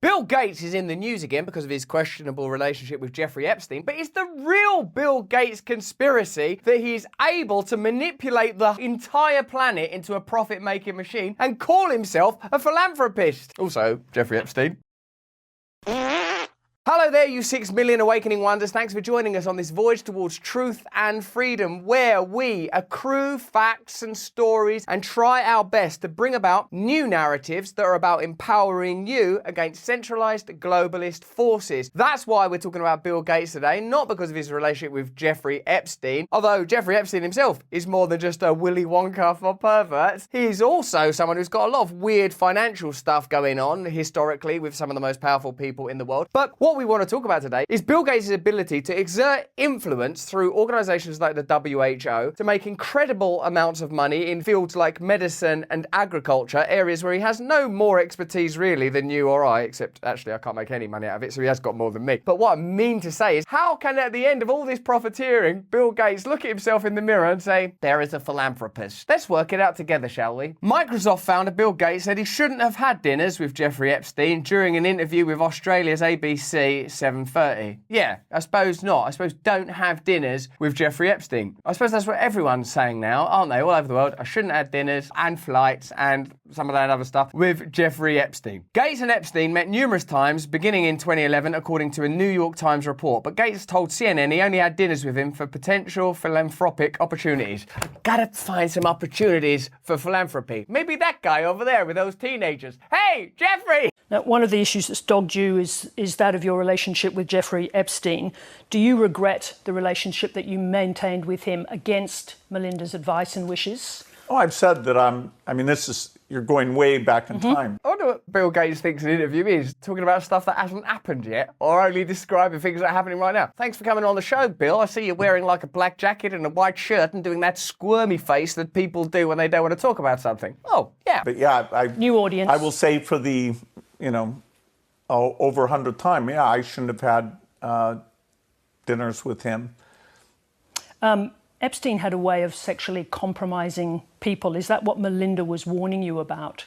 Bill Gates is in the news again because of his questionable relationship with Jeffrey Epstein, but it's the real Bill Gates conspiracy that he's able to manipulate the entire planet into a profit-making machine and call himself a philanthropist. Also, Jeffrey Epstein. Hello there, you 6 million awakening wonders. Thanks for joining us on this voyage towards truth and freedom, where we accrue facts and stories and try our best to bring about new narratives that are about empowering you against centralized globalist forces. That's why we're talking about Bill Gates today, not because of his relationship with Jeffrey Epstein, although Jeffrey Epstein himself is more than just a Willy Wonka for perverts. He's also someone who's got a lot of weird financial stuff going on historically with some of the most powerful people in the world. But what we want to talk about today is Bill Gates' ability to exert influence through organizations like the WHO to make incredible amounts of money in fields like medicine and agriculture, areas where he has no more expertise really than you or I, except actually I can't make any money out of it, so he has got more than me. But what I mean to say is, how can at the end of all this profiteering, Bill Gates look at himself in the mirror and say, there is a philanthropist? Let's work it out together, shall we? Microsoft founder Bill Gates said he shouldn't have had dinners with Jeffrey Epstein during an interview with Australia's ABC 7:30. Yeah, I suppose not. I suppose don't have dinners with Jeffrey Epstein. I suppose that's what everyone's saying now, aren't they? All over the world. I shouldn't have dinners and flights and some of that other stuff with Jeffrey Epstein. Gates and Epstein met numerous times, beginning in 2011, according to a New York Times report. But Gates told CNN he only had dinners with him for potential philanthropic opportunities. Gotta find some opportunities for philanthropy. Maybe that guy over there with those teenagers. Hey, Jeffrey! Now, one of the issues that's dogged you is that of your relationship with Jeffrey Epstein. Do you regret the relationship that you maintained with him against Melinda's advice and wishes? Oh, I've said that you're going way back in time. I wonder what Bill Gates thinks an interview is, talking about stuff that hasn't happened yet, or only describing things that are happening right now. Thanks for coming on the show, Bill. I see you wearing like a black jacket and a white shirt and doing that squirmy face that people do when they don't want to talk about something. Oh, yeah. But yeah, new audience. I will say for the, over 100th time, yeah, I shouldn't have had dinners with him. Epstein had a way of sexually compromising people. Is that what Melinda was warning you about?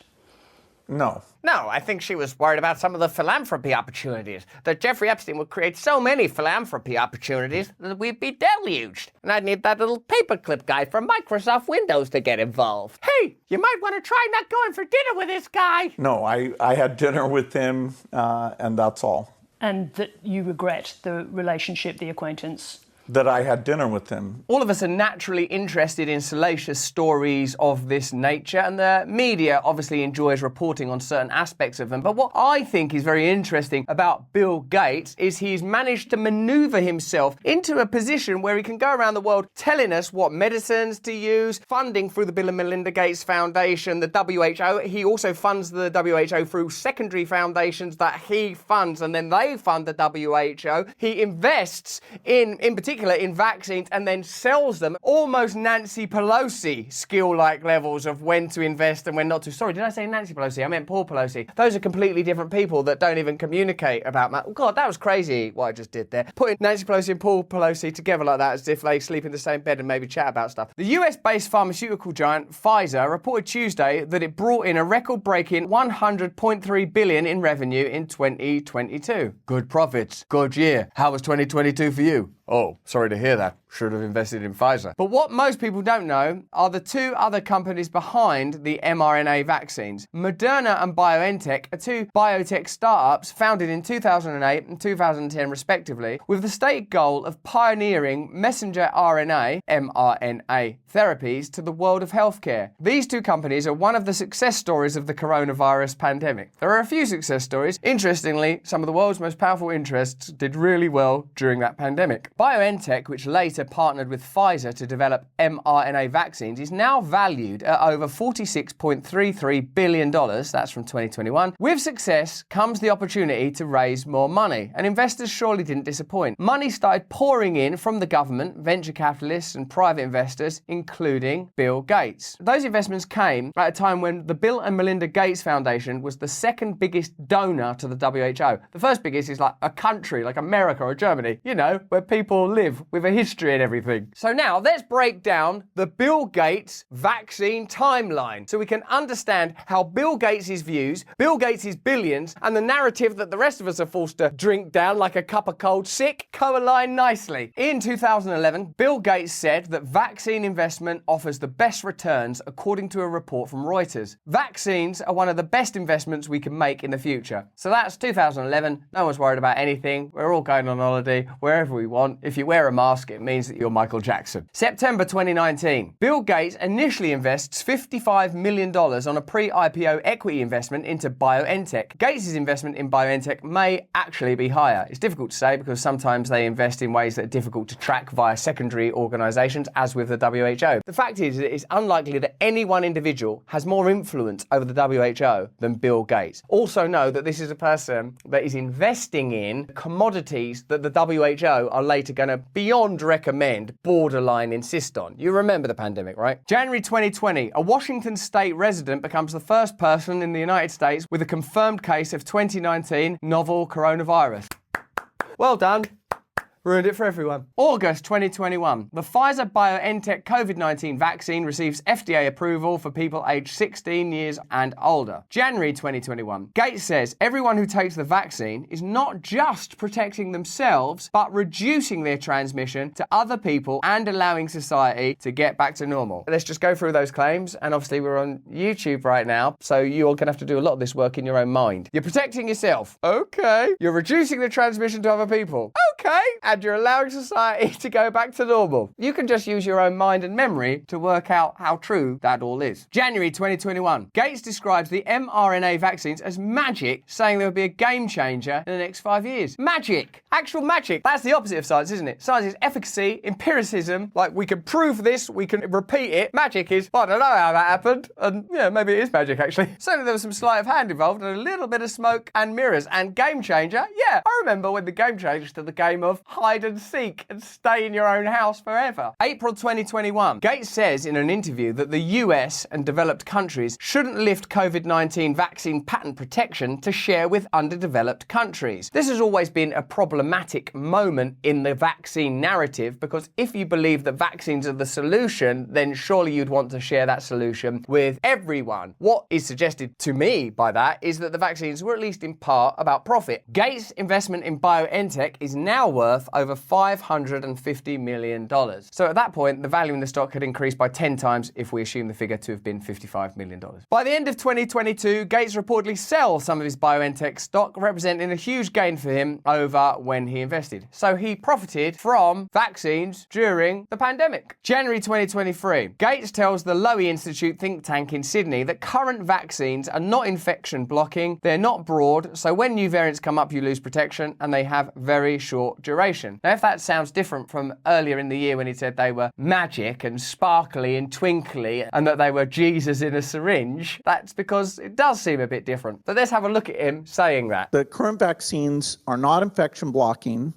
No. No, I think she was worried about some of the philanthropy opportunities. That Jeffrey Epstein would create so many philanthropy opportunities that we'd be deluged. And I'd need that little paperclip guy from Microsoft Windows to get involved. Hey, you might want to try not going for dinner with this guy. No, I had dinner with him, and that's all. And that you regret the relationship, the acquaintance? That I had dinner with him. All of us are naturally interested in salacious stories of this nature, and the media obviously enjoys reporting on certain aspects of them. But what I think is very interesting about Bill Gates is he's managed to maneuver himself into a position where he can go around the world telling us what medicines to use, funding through the Bill and Melinda Gates Foundation, the WHO. He also funds the WHO through secondary foundations that he funds, and then they fund the WHO. He invests in particular in vaccines and then sells them. Almost Nancy Pelosi skill-like levels of when to invest and when not to. Sorry, did I say Nancy Pelosi? I meant Paul Pelosi. Those are completely different people that don't even communicate about that. Oh God, that was crazy what I just did there. Putting Nancy Pelosi and Paul Pelosi together like that as if they sleep in the same bed and maybe chat about stuff. The US-based pharmaceutical giant Pfizer reported Tuesday that it brought in a record-breaking $100.3 billion in revenue in 2022. Good profits. Good year. How was 2022 for you? Oh, sorry to hear that. Should have invested in Pfizer. But what most people don't know are the two other companies behind the mRNA vaccines. Moderna and BioNTech are two biotech startups founded in 2008 and 2010 respectively, with the stated goal of pioneering messenger RNA, mRNA, therapies to the world of healthcare. These two companies are one of the success stories of the coronavirus pandemic. There are a few success stories. Interestingly, some of the world's most powerful interests did really well during that pandemic. BioNTech, which later partnered with Pfizer to develop mRNA vaccines, is now valued at over $46.33 billion. That's from 2021. With success comes the opportunity to raise more money, and investors surely didn't disappoint. Money started pouring in from the government, venture capitalists, and private investors, including Bill Gates. Those investments came at a time when the Bill and Melinda Gates Foundation was the second biggest donor to the WHO. The first biggest is like a country, like America or Germany, where people live with a history history and everything. So now let's break down the Bill Gates vaccine timeline so we can understand how Bill Gates' views, Bill Gates' billions, and the narrative that the rest of us are forced to drink down like a cup of cold sick co-align nicely. In 2011, Bill Gates said that vaccine investment offers the best returns according to a report from Reuters. Vaccines are one of the best investments we can make in the future. So that's 2011. No one's worried about anything. We're all going on holiday wherever we want. If you wear a mask, it means that you're Michael Jackson. September 2019. Bill Gates initially invests $55 million on a pre-IPO equity investment into BioNTech. Gates' investment in BioNTech may actually be higher. It's difficult to say because sometimes they invest in ways that are difficult to track via secondary organisations, as with the WHO. The fact is that it's unlikely that any one individual has more influence over the WHO than Bill Gates. Also know that this is a person that is investing in commodities that the WHO are later going to beyond recommend, borderline insist on. You remember the pandemic, right? January 2020, a Washington state resident becomes the first person in the United States with a confirmed case of 2019 novel coronavirus. Well done. Ruined it for everyone. August 2021. The Pfizer-BioNTech COVID-19 vaccine receives FDA approval for people aged 16 years and older. January 2021. Gates says everyone who takes the vaccine is not just protecting themselves, but reducing their transmission to other people and allowing society to get back to normal. Let's just go through those claims. And obviously we're on YouTube right now, so you're going to have to do a lot of this work in your own mind. You're protecting yourself. Okay. You're reducing the transmission to other people. Okay. And you're allowing society to go back to normal. You can just use your own mind and memory to work out how true that all is. January 2021. Gates describes the mRNA vaccines as magic, saying there will be a game changer in the next 5 years. Magic. Actual magic. That's the opposite of science, isn't it? Science is efficacy, empiricism, like we can prove this, we can repeat it. Magic is, I don't know how that happened, and yeah, maybe it is magic actually. Certainly there was some sleight of hand involved and a little bit of smoke and mirrors. And game changer, yeah, I remember when the game changed to the game of hide and seek and stay in your own house forever. April 2021. Gates says in an interview that the US and developed countries shouldn't lift COVID-19 vaccine patent protection to share with underdeveloped countries. This has always been a problematic moment in the vaccine narrative because if you believe that vaccines are the solution, then surely you'd want to share that solution with everyone. What is suggested to me by that is that the vaccines were at least in part about profit. Gates' investment in BioNTech is now worth over $550 million. So at that point, the value in the stock had increased by 10 times if we assume the figure to have been $55 million. By the end of 2022, Gates reportedly sells some of his BioNTech stock, representing a huge gain for him over when he invested. So he profited from vaccines during the pandemic. January 2023, Gates tells the Lowy Institute think tank in Sydney that current vaccines are not infection blocking, they're not broad, so when new variants come up, you lose protection, and they have very short duration. Now, if that sounds different from earlier in the year when he said they were magic and sparkly and twinkly and that they were Jesus in a syringe, that's because it does seem a bit different. But let's have a look at him saying that. The current vaccines are not infection blocking.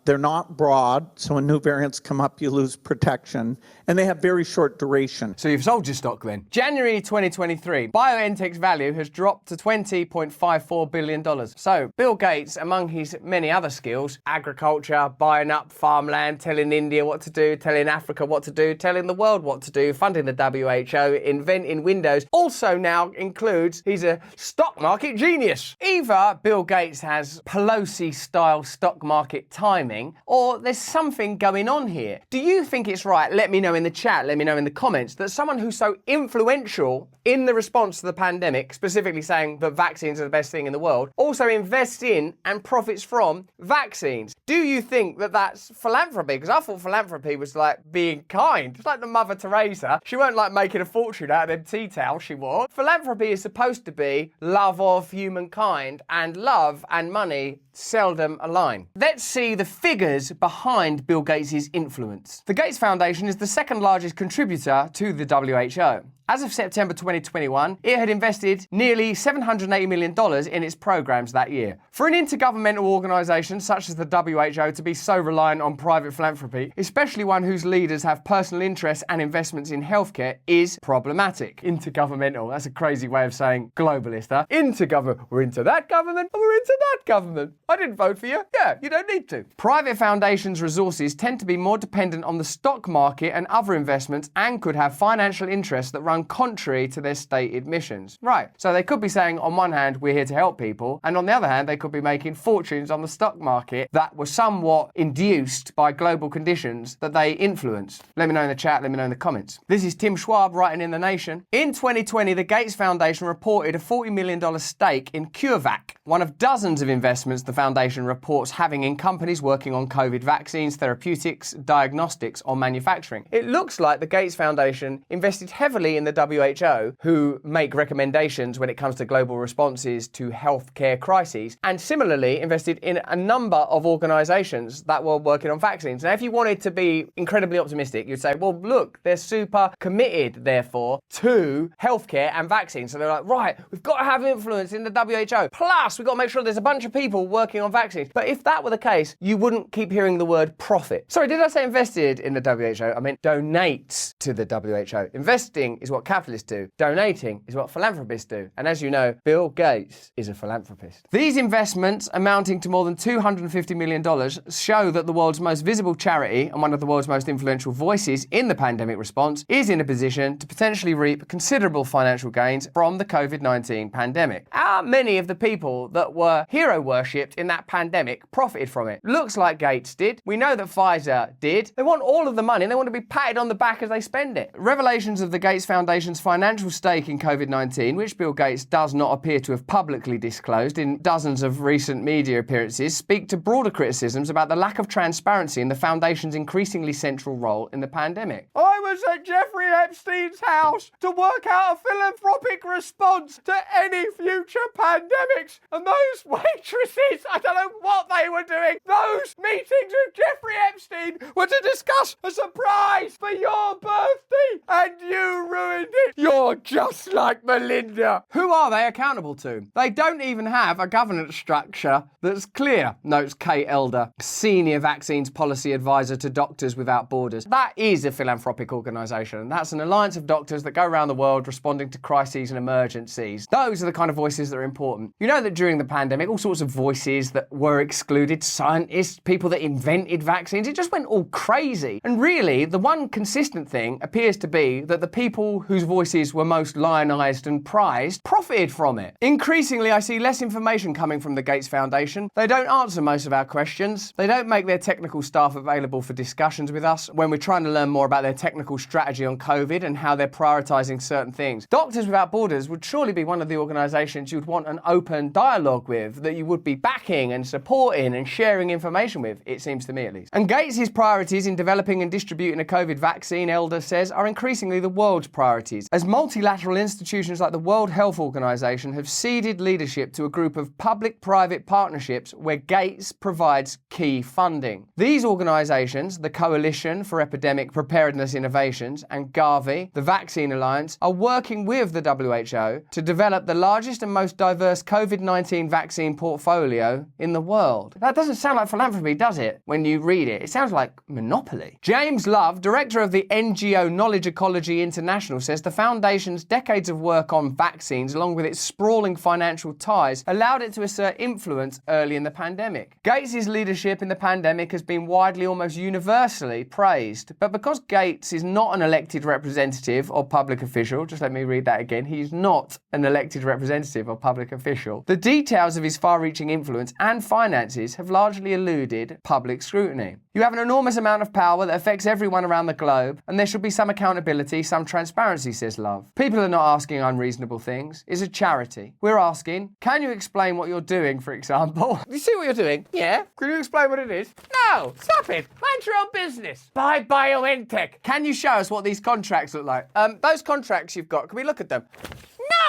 They're not broad, so when new variants come up, you lose protection, and they have very short duration. So you've sold your stock then. January 2023, BioNTech's value has dropped to $20.54 billion. So Bill Gates, among his many other skills, agriculture, buying up farmland, telling India what to do, telling Africa what to do, telling the world what to do, funding the WHO, inventing Windows, also now includes he's a stock market genius. Either Bill Gates has Pelosi-style stock market timing, or there's something going on here. Do you think it's right? Let me know in the chat, let me know in the comments, that someone who's so influential in the response to the pandemic, specifically saying that vaccines are the best thing in the world, also invests in and profits from vaccines. Do you think that that's philanthropy? Because I thought philanthropy was like being kind. It's like the Mother Teresa. She weren't like making a fortune out of them tea towels she wore. Philanthropy is supposed to be love of humankind, and love and money seldom align. Let's see the figures behind Bill Gates' influence. The Gates Foundation is the second largest contributor to the WHO. As of September 2021, it had invested nearly $780 million in its programs that year. For an intergovernmental organisation such as the WHO to be so reliant on private philanthropy, especially one whose leaders have personal interests and investments in healthcare, is problematic. Intergovernmental, that's a crazy way of saying globalist, huh? Intergovernment, we're into that government and we're into that government. I didn't vote for you. Yeah, you don't need to. Private foundations' resources tend to be more dependent on the stock market and other investments and could have financial interests that run contrary to their stated missions. Right, so they could be saying on one hand, we're here to help people, and on the other hand, they could be making fortunes on the stock market that were somewhat induced by global conditions that they influenced. Let me know in the chat, let me know in the comments. This is Tim Schwab writing in The Nation. In 2020, the Gates Foundation reported a $40 million stake in CureVac, one of dozens of investments the foundation reports having in companies working on COVID vaccines, therapeutics, diagnostics, or manufacturing. It looks like the Gates Foundation invested heavily in the WHO, who make recommendations when it comes to global responses to healthcare crises, and similarly invested in a number of organisations that were working on vaccines. Now, if you wanted to be incredibly optimistic, you'd say, well, look, they're super committed, therefore, to healthcare and vaccines. So they're like, right, we've got to have influence in the WHO. Plus, we've got to make sure there's a bunch of people working on vaccines. But if that were the case, you wouldn't keep hearing the word profit. Sorry, did I say invested in the WHO? I meant donates to the WHO. Investing is what capitalists do. Donating is what philanthropists do. And as you know, Bill Gates is a philanthropist. These investments, amounting to more than $250 million, show that the world's most visible charity and one of the world's most influential voices in the pandemic response is in a position to potentially reap considerable financial gains from the COVID-19 pandemic. How many of the people that were hero worshipped in that pandemic profited from it? Looks like Gates did. We know that Pfizer did. They want all of the money and they want to be patted on the back as they spend it. Revelations of the Gates Foundation's financial stake in COVID-19, which Bill Gates does not appear to have publicly disclosed in dozens of recent media appearances, speak to broader criticisms about the lack of transparency in the foundation's increasingly central role in the pandemic. I was at Jeffrey Epstein's house to work out a philanthropic response to any future pandemics, and those waitresses, I don't know what they were doing, those meetings with Jeffrey Epstein were to discuss a surprise for your birthday, and you ruined it. You're just like Melinda. Who are they accountable to? They don't even have a governance structure that's clear, notes Kate Elder, Senior Vaccines Policy Advisor to Doctors Without Borders. That is a philanthropic organisation, and that's an alliance of doctors that go around the world responding to crises and emergencies. Those are the kind of voices that are important. You know that during the pandemic, all sorts of voices that were excluded, scientists, people that invented vaccines, it just went all crazy. And really, the one consistent thing appears to be that the people whose voices were most lionised and prized profited from it. Increasingly, I see less information coming from the Gates Foundation. They don't answer most of our questions. They don't make their technical staff available for discussions with us when we're trying to learn more about their technical strategy on COVID and how they're prioritising certain things. Doctors Without Borders would surely be one of the organisations you'd want an open dialogue with, that you would be backing and supporting and sharing information with, it seems to me at least. And Gates' priorities in developing and distributing a COVID vaccine, Elder says, are increasingly the world's priorities, as multilateral institutions like the World Health Organization have ceded leadership to a group of public-private partnerships where Gates provides key funding. These organisations, the Coalition for Epidemic Preparedness Innovations and Gavi, the Vaccine Alliance, are working with the WHO to develop the largest and most diverse COVID-19 vaccine portfolio in the world. That doesn't sound like philanthropy, does it, when you read it? It sounds like monopoly. James Love, director of the NGO Knowledge Ecology International, says the foundation's decades of work on vaccines, along with its sprawling financial ties, allowed it to assert influence early in the pandemic. Gates' leadership in the pandemic has been widely, almost universally, praised. But because Gates is not an elected representative or public official, just let me read that again, he's not an elected representative or public official, the details of his far-reaching influence and finances have largely eluded public scrutiny. You have an enormous amount of power that affects everyone around the globe, and there should be some accountability, some transparency, says Love. People are not asking unreasonable things. It's a charity. We're asking, can you explain what you're doing, for example? You see what you're doing? Yeah. Can you explain what it is? No! Stop it! Mind your own business! Buy BioNTech! Can you show us what these contracts look like? Those contracts you've got, can we look at them?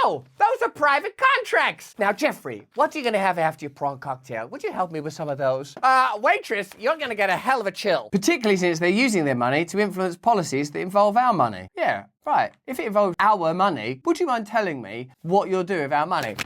No, those are private contracts. Now, Jeffrey, what are you going to have after your prawn cocktail? Would you help me with some of those? Waitress, you're going to get a hell of a chill. Particularly since they're using their money to influence policies that involve our money. Yeah, right. If it involves our money, would you mind telling me what you'll do with our money?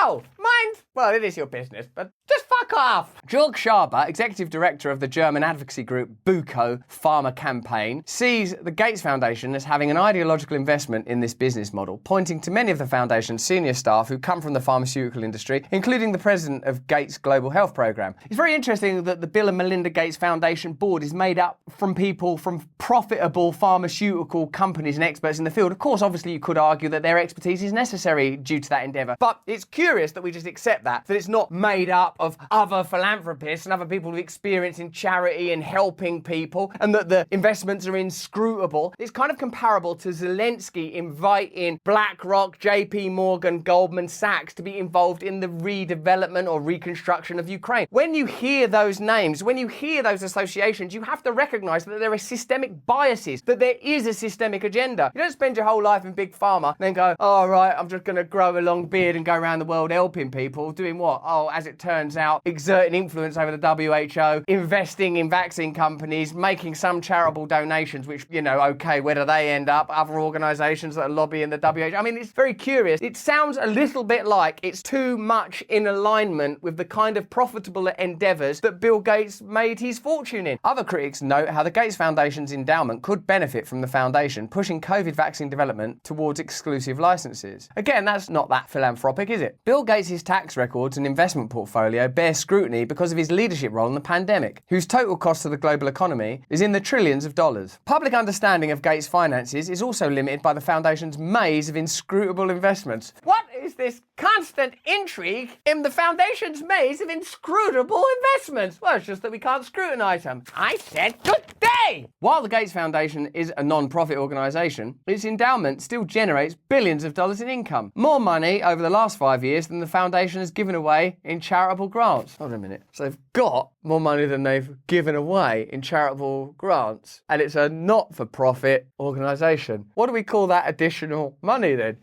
No, mind. Well, it is your business, but just fuck off. Jörg Schaber, executive director of the German advocacy group Buko Pharma Campaign, sees the Gates Foundation as having an ideological investment in this business model, pointing to many of the foundation's senior staff who come from the pharmaceutical industry, including the president of Gates Global Health Program. It's very interesting that the Bill and Melinda Gates Foundation board is made up from people from profitable pharmaceutical companies and experts in the field. Of course, obviously, you could argue that their expertise is necessary due to that endeavour, but it's curious that we just accept that it's not made up of other philanthropists and other people with experience in charity and helping people, and that the investments are inscrutable. It's kind of comparable to Zelensky inviting BlackRock, JP Morgan, Goldman Sachs to be involved in the redevelopment or reconstruction of Ukraine. When you hear those names, when you hear those associations, you have to recognize that there are systemic biases, that there is a systemic agenda. You don't spend your whole life in big pharma and then go, all right, I'm just going to grow a long beard and go around the world helping people. Doing what? Oh, as it turns out, exerting influence over the WHO, investing in vaccine companies, making some charitable donations, which, okay, where do they end up? Other organisations that are lobbying the WHO. I mean, it's very curious. It sounds a little bit like it's too much in alignment with the kind of profitable endeavours that Bill Gates made his fortune in. Other critics note how the Gates Foundation's endowment could benefit from the foundation pushing COVID vaccine development towards exclusive licenses. Again, that's not that philanthropic, is it? Bill Gates' tax records and investment portfolio bear scrutiny because of his leadership role in the pandemic, whose total cost to the global economy is in the trillions of dollars. Public understanding of Gates' finances is also limited by the foundation's maze of inscrutable investments. What is this constant intrigue in the foundation's maze of inscrutable investments? Well, it's just that we can't scrutinise them. I said good day! While the Gates Foundation is a non-profit organisation, its endowment still generates billions of dollars in income. More money over the last 5 years than the foundation has given away in charitable grants. Hold on a minute. So they've got more money than they've given away in charitable grants, and it's a not-for-profit organisation. What do we call that additional money then?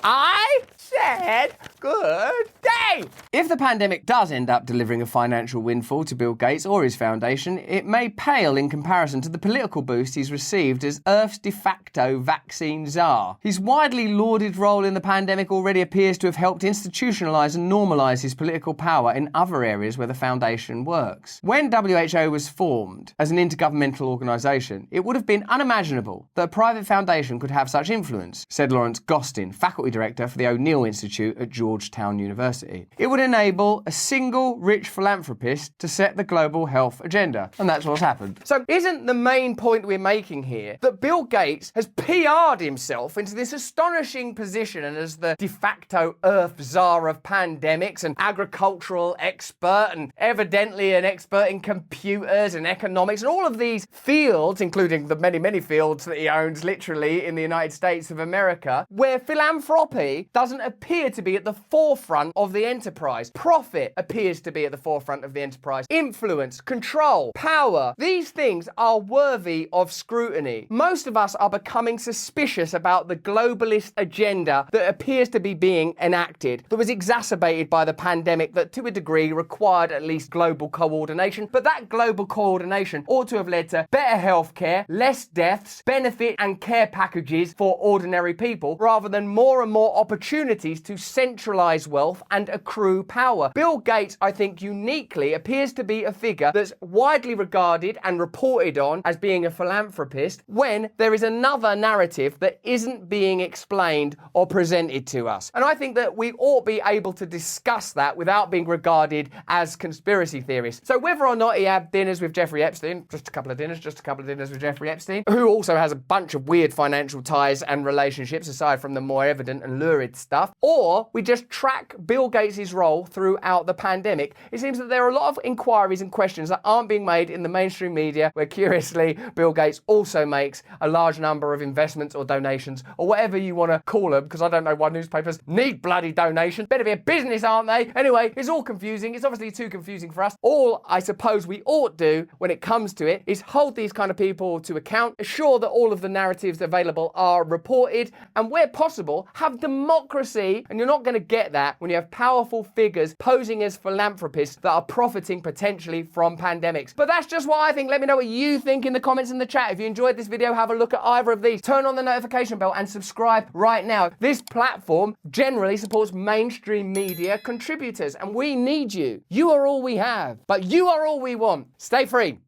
I said good day! If the pandemic does end up delivering a financial windfall to Bill Gates or his foundation, it may pale in comparison to the political boost he's received as Earth's de facto vaccine czar. His widely lauded role in the pandemic already appears to have helped institutionalise and normalise his political power in other areas where the foundation works. When WHO was formed as an intergovernmental organisation, it would have been unimaginable that a private foundation could have such influence, said Lawrence Gostin, faculty director for the O'Neill Institute at Georgetown University. It would enable a single rich philanthropist to set the global health agenda. And that's what's happened. So isn't the main point we're making here that Bill Gates has PR'd himself into this astonishing position as the de facto Earth czar of pandemics, an agricultural expert, and evidently an expert in computers and economics and all of these fields, including the many, many fields that he owns literally in the United States of America, where philanthropy doesn't appear to be at the forefront of the enterprise. Profit appears to be at the forefront of the enterprise. Influence, control, power, these things are worthy of scrutiny. Most of us are becoming suspicious about the globalist agenda that appears to be being enacted, that was exacerbated by the pandemic, that to a degree required at least global coordination, but that global coordination ought to have led to better healthcare, less deaths, benefit and care packages for ordinary people, rather than more and more opportunities to centralise wealth and accrue power. Bill Gates, I think, uniquely appears to be a figure that's widely regarded and reported on as being a philanthropist when there is another narrative that isn't being explained or presented to us. And I think that we ought be able to discuss that without being regarded as conspiracy theorists. So whether or not he had dinners with Jeffrey Epstein, just a couple of dinners with Jeffrey Epstein, who also has a bunch of weird financial ties and relationships aside from the more evident and lurid stuff, or we just track Bill Gates' role throughout the pandemic, it seems that there are a lot of inquiries and questions that aren't being made in the mainstream media, where curiously Bill Gates also makes a large number of investments or donations or whatever you want to call them, because I don't know why newspapers need bloody donations. Better be a business, aren't they? Anyway, it's all confusing. It's obviously too confusing for us. All I suppose we ought do when it comes to it is hold these kind of people to account, assure that all of the narratives available are reported, and where possible, have democracy, and you're not going to get that when you have powerful figures posing as philanthropists that are profiting potentially from pandemics. But that's just what I think. Let me know what you think in the comments in the chat. If you enjoyed this video, have a look at either of these. Turn on the notification bell and subscribe right now. This platform generally supports mainstream media contributors, and we need you. You are all we have, but you are all we want. Stay free.